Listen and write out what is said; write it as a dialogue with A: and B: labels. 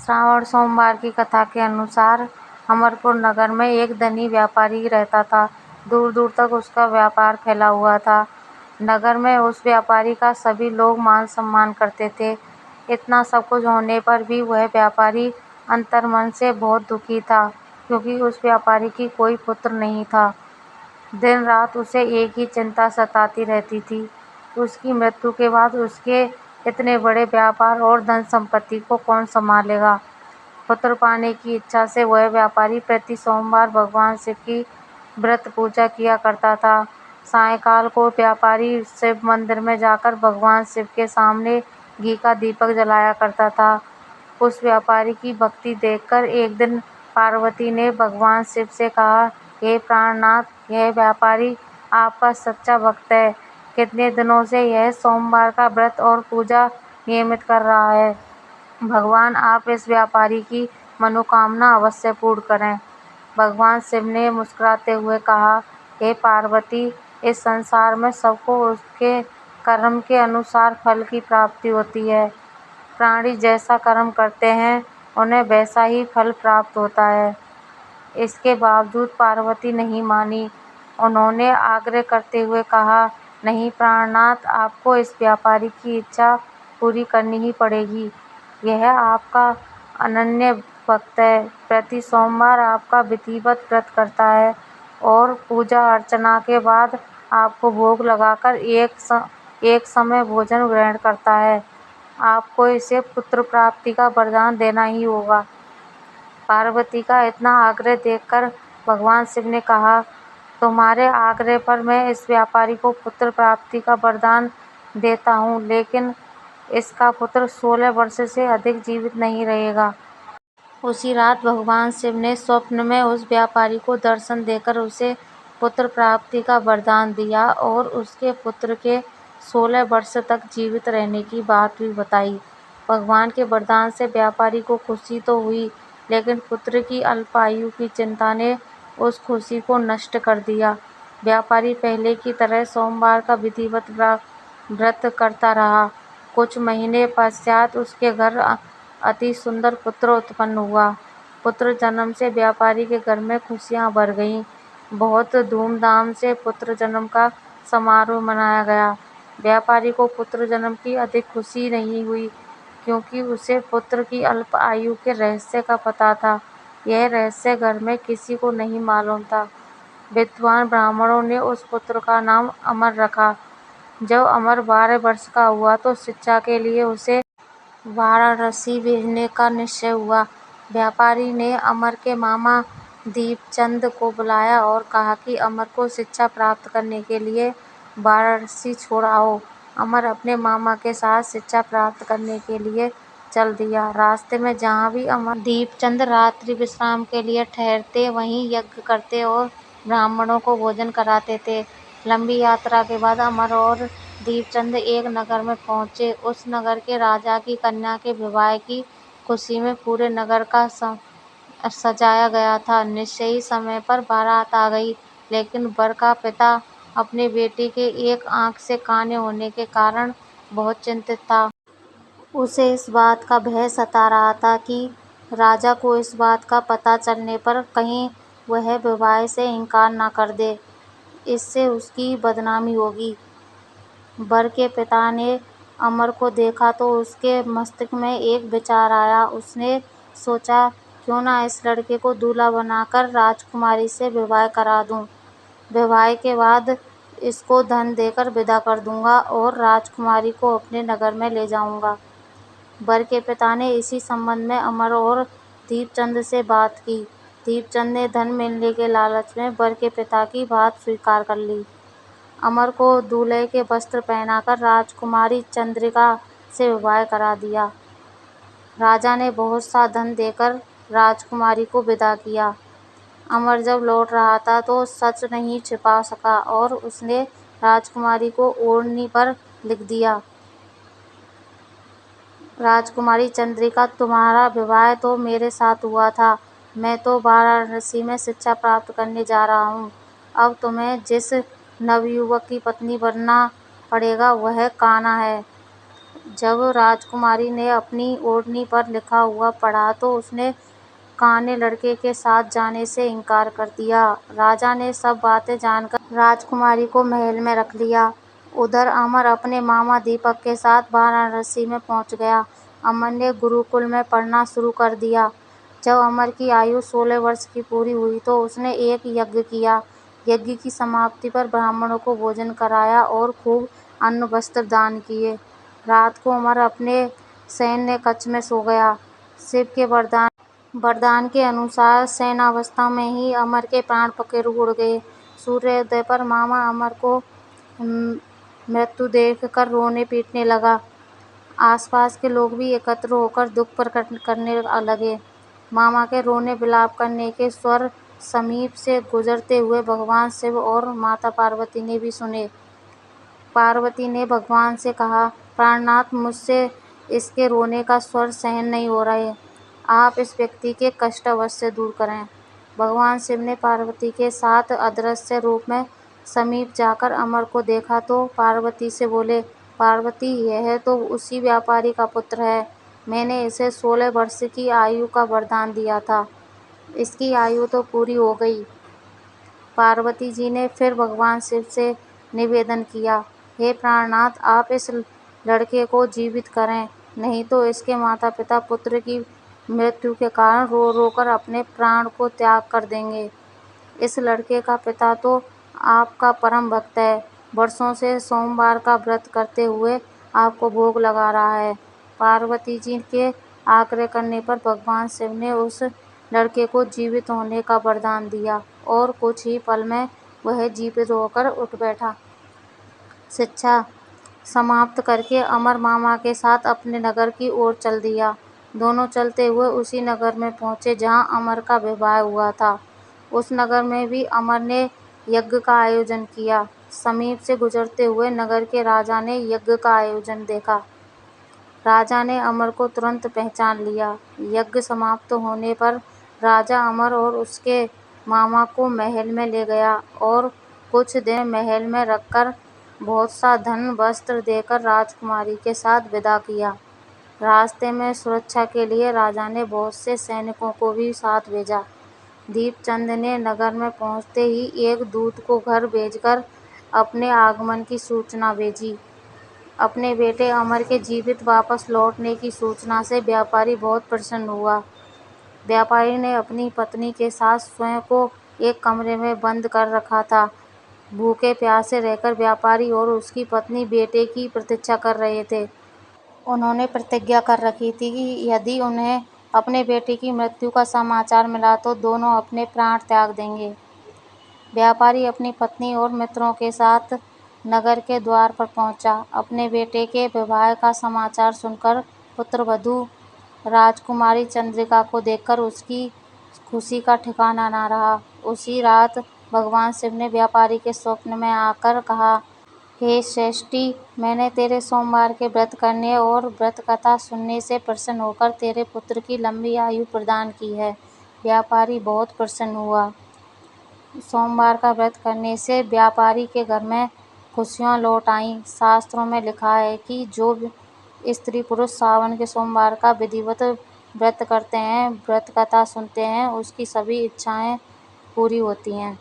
A: श्रावण सोमवार की कथा के अनुसार अमरपुर नगर में एक धनी व्यापारी रहता था। दूर दूर तक उसका व्यापार फैला हुआ था। नगर में उस व्यापारी का सभी लोग मान सम्मान करते थे। इतना सब कुछ होने पर भी वह व्यापारी अंतर्मन से बहुत दुखी था, क्योंकि उस व्यापारी की कोई पुत्र नहीं था। दिन रात उसे एक ही चिंता सताती रहती थी, उसकी मृत्यु के बाद उसके इतने बड़े व्यापार और धन संपत्ति को कौन संभालेगा। पुत्र पाने की इच्छा से वह व्यापारी प्रति सोमवार भगवान शिव की व्रत पूजा किया करता था। सायंकाल को व्यापारी शिव मंदिर में जाकर भगवान शिव के सामने घी का दीपक जलाया करता था। उस व्यापारी की भक्ति देखकर एक दिन पार्वती ने भगवान शिव से कहा, हे प्राणनाथ, यह व्यापारी आपका सच्चा भक्त है। कितने दिनों से यह सोमवार का व्रत और पूजा नियमित कर रहा है। भगवान आप इस व्यापारी की मनोकामना अवश्य पूर्ण करें। भगवान शिव ने मुस्कुराते हुए कहा, हे पार्वती, इस संसार में सबको उसके कर्म के अनुसार फल की प्राप्ति होती है। प्राणी जैसा कर्म करते हैं उन्हें वैसा ही फल प्राप्त होता है। इसके बावजूद पार्वती नहीं मानी। उन्होंने आग्रह करते हुए कहा, नहीं प्राणनाथ, आपको इस व्यापारी की इच्छा पूरी करनी ही पड़ेगी। यह आपका अनन्य भक्त है, प्रति सोमवार आपका विधिवत व्रत करता है और पूजा अर्चना के बाद आपको भोग लगाकर एक समय भोजन ग्रहण करता है। आपको इसे पुत्र प्राप्ति का वरदान देना ही होगा। पार्वती का इतना आग्रह देखकर भगवान शिव ने कहा, तुम्हारे आग्रह पर मैं इस व्यापारी को पुत्र प्राप्ति का वरदान देता हूँ, लेकिन इसका पुत्र 16 वर्ष से अधिक जीवित नहीं रहेगा। उसी रात भगवान शिव ने स्वप्न में उस व्यापारी को दर्शन देकर उसे पुत्र प्राप्ति का वरदान दिया और उसके पुत्र के 16 वर्ष तक जीवित रहने की बात भी बताई। भगवान के वरदान से व्यापारी को खुशी तो हुई, लेकिन पुत्र की अल्प आयु की चिंता ने उस खुशी को नष्ट कर दिया। व्यापारी पहले की तरह सोमवार का विधिवत व्रत करता रहा। कुछ महीने पश्चात उसके घर अति सुंदर पुत्र उत्पन्न हुआ। पुत्र जन्म से व्यापारी के घर में खुशियां भर गईं। बहुत धूमधाम से पुत्र जन्म का समारोह मनाया गया। व्यापारी को पुत्र जन्म की अधिक खुशी नहीं हुई, क्योंकि उसे पुत्र की अल्प आयु के रहस्य का पता था। यह रहस्य घर में किसी को नहीं मालूम था। विद्वान ब्राह्मणों ने उस पुत्र का नाम अमर रखा। जब अमर 12 वर्ष का हुआ तो शिक्षा के लिए उसे वाराणसी भेजने का निश्चय हुआ। व्यापारी ने अमर के मामा दीपचंद को बुलाया और कहा कि अमर को शिक्षा प्राप्त करने के लिए वाराणसी छोड़ आओ। अमर अपने मामा के साथ शिक्षा प्राप्त करने के लिए चल दिया। रास्ते में जहाँ भी अमर दीपचंद रात्रि विश्राम के लिए ठहरते, वहीं यज्ञ करते और ब्राह्मणों को भोजन कराते थे। लंबी यात्रा के बाद अमर और दीपचंद एक नगर में पहुंचे। उस नगर के राजा की कन्या के विवाह की खुशी में पूरे नगर का सजाया गया था। निश्चय ही समय पर बारात आ गई, लेकिन वर का पिता अपने बेटे के एक आंख से काने होने के कारण बहुत चिंतित था। उसे इस बात का भय सता रहा था कि राजा को इस बात का पता चलने पर कहीं वह विवाह से इनकार न कर दे, इससे उसकी बदनामी होगी। वर के पिता ने अमर को देखा तो उसके मस्तिष्क में एक विचार आया। उसने सोचा, क्यों ना इस लड़के को दूल्हा बनाकर राजकुमारी से विवाह करा दूं। विवाह के बाद इसको धन देकर विदा कर दूंगा और राजकुमारी को अपने नगर में ले जाऊंगा। वर के पिता ने इसी संबंध में अमर और दीपचंद से बात की। दीपचंद ने धन मिलने के लालच में वर के पिता की बात स्वीकार कर ली। अमर को दूल्हे के वस्त्र पहनाकर राजकुमारी चंद्रिका से विवाह करा दिया। राजा ने बहुत सा धन देकर राजकुमारी को विदा किया। अमर जब लौट रहा था तो सच नहीं छिपा सका और उसने राजकुमारी को ओढ़नी पर लिख दिया, राजकुमारी चंद्रिका, तुम्हारा विवाह तो मेरे साथ हुआ था। मैं तो वाराणसी में शिक्षा प्राप्त करने जा रहा हूँ। अब तुम्हें जिस नवयुवक की पत्नी बनना पड़ेगा वह कान्हा है। जब राजकुमारी ने अपनी ओढ़नी पर लिखा हुआ पढ़ा तो उसने काने लड़के के साथ जाने से इनकार कर दिया। राजा ने सब बातें जानकर राजकुमारी को महल में रख लिया। उधर अमर अपने मामा दीपक के साथ वाराणसी में पहुंच गया। अमर ने गुरुकुल में पढ़ना शुरू कर दिया। जब अमर की आयु 16 वर्ष की पूरी हुई तो उसने एक यज्ञ किया। यज्ञ की समाप्ति पर ब्राह्मणों को भोजन कराया और खूब अन्न वस्त्र दान किए। रात को अमर अपने सैन्य कक्ष में सो गया। शिव के वरदान के अनुसार शयनावस्था में ही अमर के प्राण पखेरु उड़ गए। सूर्योदय पर मामा अमर को मृत्यु देखकर रोने पीटने लगा। आसपास के लोग भी एकत्र होकर दुख प्रकट करने लगे। मामा के रोने विलाप करने के स्वर समीप से गुजरते हुए भगवान शिव और माता पार्वती ने भी सुने। पार्वती ने भगवान से कहा, प्राणनाथ, मुझसे इसके रोने का स्वर सहन नहीं हो रहे, आप इस व्यक्ति के कष्ट अवश्य दूर करें। भगवान शिव ने पार्वती के साथ अदृश्य रूप में समीप जाकर अमर को देखा तो पार्वती से बोले, पार्वती, यह तो उसी व्यापारी का पुत्र है। मैंने इसे 16 वर्ष की आयु का वरदान दिया था, इसकी आयु तो पूरी हो गई। पार्वती जी ने फिर भगवान शिव से निवेदन किया, हे प्राणनाथ, आप इस लड़के को जीवित करें, नहीं तो इसके माता पिता पुत्र की मृत्यु के कारण रो रो कर अपने प्राण को त्याग कर देंगे। इस लड़के का पिता तो आपका परम भक्त है, वर्षों से सोमवार का व्रत करते हुए आपको भोग लगा रहा है। पार्वती जी के आग्रह करने पर भगवान शिव ने उस लड़के को जीवित होने का वरदान दिया और कुछ ही पल में वह जीवित होकर उठ बैठा। शिक्षा समाप्त करके अमर मामा के साथ अपने नगर की ओर चल दिया। दोनों चलते हुए उसी नगर में पहुंचे जहां अमर का विवाह हुआ था। उस नगर में भी अमर ने यज्ञ का आयोजन किया। समीप से गुजरते हुए नगर के राजा ने यज्ञ का आयोजन देखा। राजा ने अमर को तुरंत पहचान लिया। यज्ञ समाप्त होने पर राजा अमर और उसके मामा को महल में ले गया और कुछ दिन महल में रखकर बहुत सा धन वस्त्र देकर राजकुमारी के साथ विदा किया। रास्ते में सुरक्षा के लिए राजा ने बहुत से सैनिकों को भी साथ भेजा। दीपचंद ने नगर में पहुंचते ही एक दूत को घर भेजकर अपने आगमन की सूचना भेजी। अपने बेटे अमर के जीवित वापस लौटने की सूचना से व्यापारी बहुत प्रसन्न हुआ। व्यापारी ने अपनी पत्नी के साथ स्वयं को एक कमरे में बंद कर रखा था। भूखे प्यासे रहकर व्यापारी और उसकी पत्नी बेटे की प्रतीक्षा कर रहे थे। उन्होंने प्रतिज्ञा कर रखी थी कि यदि उन्हें अपने बेटे की मृत्यु का समाचार मिला तो दोनों अपने प्राण त्याग देंगे। व्यापारी अपनी पत्नी और मित्रों के साथ नगर के द्वार पर पहुंचा। अपने बेटे के विवाह का समाचार सुनकर पुत्रवधू राजकुमारी चंद्रिका को देखकर उसकी खुशी का ठिकाना न रहा। उसी रात भगवान शिव ने व्यापारी के स्वप्न में आकर कहा, हे श्रेष्ठी, मैंने तेरे सोमवार के व्रत करने और व्रत कथा सुनने से प्रसन्न होकर तेरे पुत्र की लंबी आयु प्रदान की है। व्यापारी बहुत प्रसन्न हुआ। सोमवार का व्रत करने से व्यापारी के घर में खुशियाँ लौट आईं। शास्त्रों में लिखा है कि जो स्त्री पुरुष सावन के सोमवार का विधिवत व्रत करते हैं, व्रत कथा सुनते हैं, उसकी सभी इच्छाएं पूरी होती हैं।